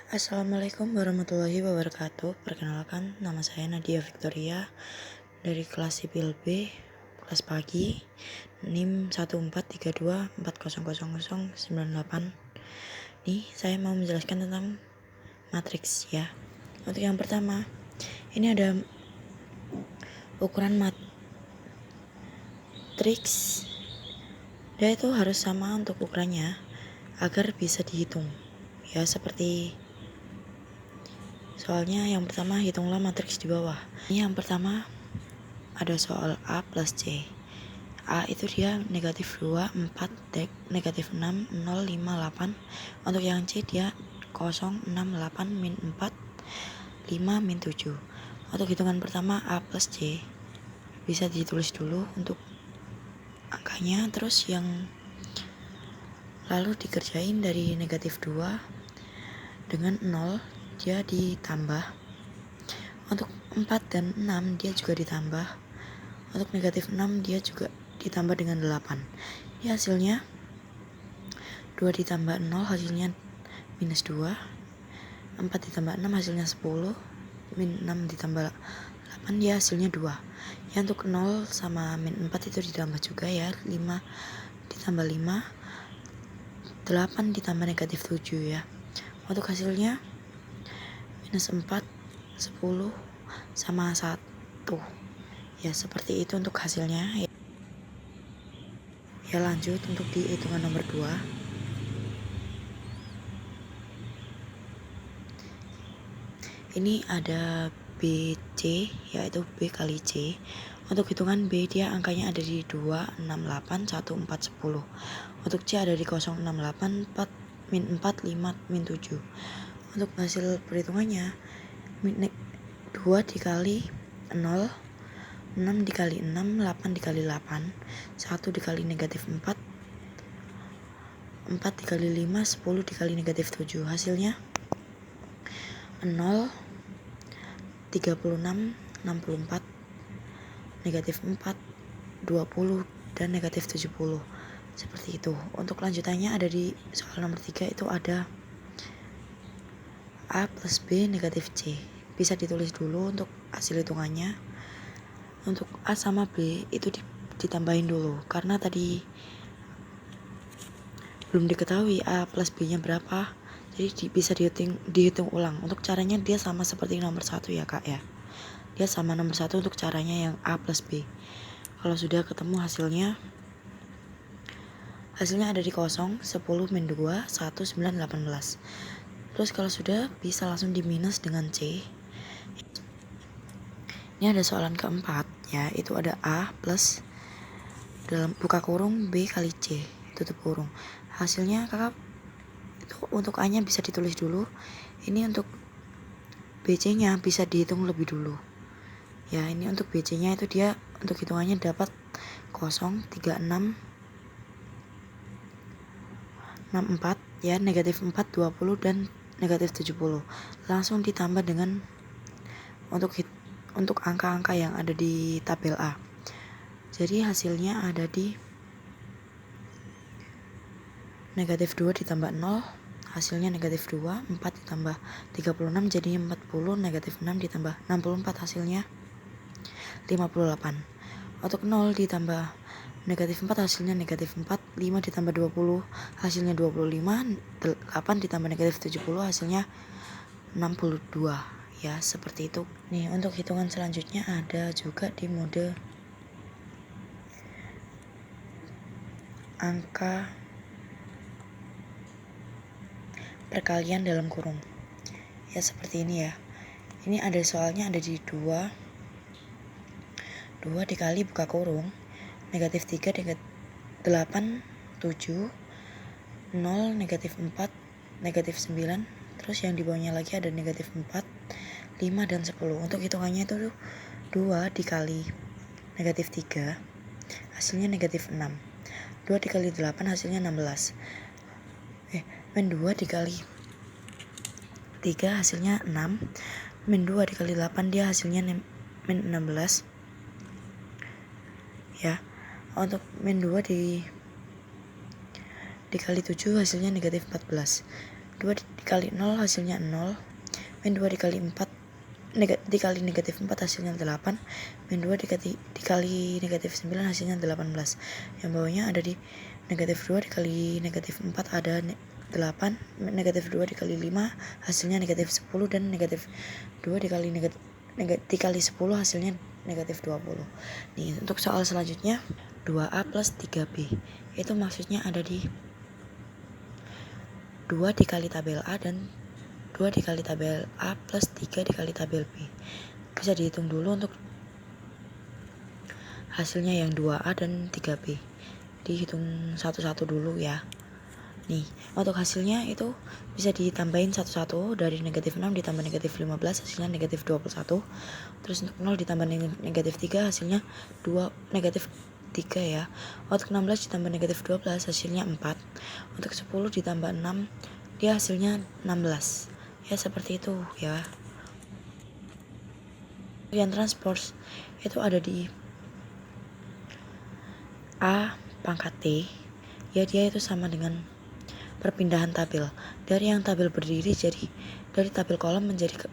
Assalamualaikum warahmatullahi wabarakatuh. Perkenalkan, nama saya Nadia Victoria dari kelas sipil B, kelas pagi, NIM 1432400098. Nih, saya mau menjelaskan tentang matriks ya. Untuk yang pertama, ini ada ukuran matriks. Dia itu harus sama untuk ukurannya agar bisa dihitung. Ya, seperti soalnya yang pertama, hitunglah matriks di bawah. Ini yang pertama ada soal A plus C. A itu dia negatif 2, 4, negatif 6, 0, 5, 8. Untuk yang C dia 0, 6, 8, min 4, 5, min 7. Untuk hitungan pertama A plus C bisa ditulis dulu untuk angkanya. Terus yang lalu dikerjain dari negatif 2 dengan 0 dia ditambah. Untuk 4 dan 6 dia juga ditambah. Untuk negatif 6 dia juga ditambah dengan 8. Ini hasilnya 2 ditambah 0 hasilnya minus 2. 4 ditambah 6 hasilnya 10. Min 6 ditambah 8 ya hasilnya 2. Ya untuk 0 sama min 4 itu ditambah juga ya. 5 ditambah 5, 8 ditambah negatif 7 ya. Untuk hasilnya minus 4, 10 sama 1. Ya seperti itu untuk hasilnya. Ya lanjut untuk di hitungan nomor 2. Ini ada BC, yaitu B kali C. Untuk hitungan B dia angkanya ada di 2, 6, 8, 1, 4, 10. Untuk C ada di 0, 6, 8, 4, min 4, 5, min 7. Untuk hasil perhitungannya 2 dikali 0, 6 dikali 6, 8 dikali 8, 1 dikali negatif 4, 4 dikali 5, 10 dikali negatif 7. Hasilnya 0, 36, 64, negatif 4, 20, dan negatif 70. Seperti itu. Untuk lanjutannya ada di soal nomor 3 itu ada A plus B negatif C. Bisa ditulis dulu untuk hasil hitungannya. Untuk A sama B itu ditambahin dulu karena tadi belum diketahui A plus B nya berapa, jadi bisa dihitung ulang. Untuk caranya dia sama seperti nomor 1 ya kak ya, dia sama nomor 1 untuk caranya yang A plus B. Kalau sudah ketemu hasilnya ada di 0, 10, min 2, 1, 9, 18. Terus kalau sudah bisa langsung di minus dengan C. Ini ada soalan keempat ya, itu ada A plus dalam buka kurung B kali C tutup kurung. Hasilnya kakak itu untuk A nya bisa ditulis dulu. Ini untuk BC nya bisa dihitung lebih dulu ya. Ini untuk BC nya itu dia untuk hitungannya dapat 0, 36, 64 ya, negatif 4, 20, dan negatif 70. Langsung ditambah dengan untuk angka-angka yang ada di tabel A. Jadi hasilnya ada di negatif 2 ditambah 0, hasilnya negatif 2, 4 ditambah 36 jadinya 40, negatif 6 ditambah 64 hasilnya 58. Untuk 0 ditambah negatif 4 hasilnya negatif 4, 5 ditambah 20 hasilnya 25, 8 ditambah negatif 70 hasilnya 62 ya, seperti itu. Nih untuk hitungan selanjutnya ada juga di mode angka perkalian dalam kurung ya, seperti ini ya. Ini ada soalnya ada di 2 dikali buka kurung negatif 3, negatif 8, 7, 0, negatif 4, negatif 9. Terus yang di bawahnya lagi ada negatif 4, 5, dan 10. Untuk hitungannya itu 2 dikali negatif 3 hasilnya negatif 6, 2 dikali 8 hasilnya 16, min 2 dikali 3 hasilnya 6, min 2 dikali 8 dia hasilnya min 16 ya. Untuk min 2 dikali 7 hasilnya negatif 14. 2 dikali 0 hasilnya 0, min 2 dikali 4 dikali negatif 4 hasilnya 8, min 2 dikali negatif 9 hasilnya 18. Yang bawahnya ada di negatif 2 dikali negatif 4 ada 8, negatif 2 dikali 5 hasilnya negatif 10, dan negatif 2 dikali 10 hasilnya negatif 20. Nih, untuk soal selanjutnya 2A plus 3B. Itu maksudnya ada di 2 dikali tabel A dan 2 dikali tabel A plus 3 dikali tabel B. Bisa dihitung dulu untuk hasilnya yang 2A dan 3B. Dihitung satu-satu dulu ya. Nih, untuk hasilnya itu bisa ditambahin satu-satu. Dari negatif 6 ditambah negatif 15 hasilnya negatif 21. Terus untuk 0 ditambah negatif 3 hasilnya negatif 3 ya. Untuk 16 ditambah negatif 12 hasilnya 4. Untuk 10 ditambah 6 dia hasilnya 16. Ya seperti itu ya. Yang transpose itu ada di A pangkat T. Ya dia itu sama dengan perpindahan tabel dari yang tabel berdiri jadi dari tabel kolom menjadi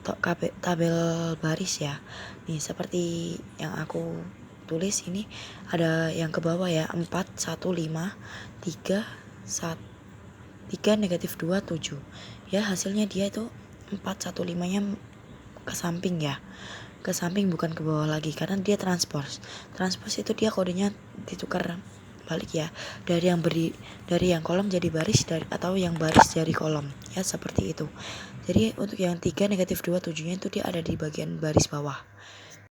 tabel baris ya. Nih seperti yang aku tulis ini ada yang ke bawah ya, 4 1 5 3 3 negatif 2 7. Ya hasilnya dia itu 4 1 5 nya ke samping ya. Ke samping bukan ke bawah lagi karena dia transpose. Transpose itu dia kodenya ditukar balik ya, dari yang kolom jadi baris atau yang baris dari kolom ya, seperti itu. Jadi untuk yang 3 negatif 2 7 nya itu dia ada di bagian baris bawah.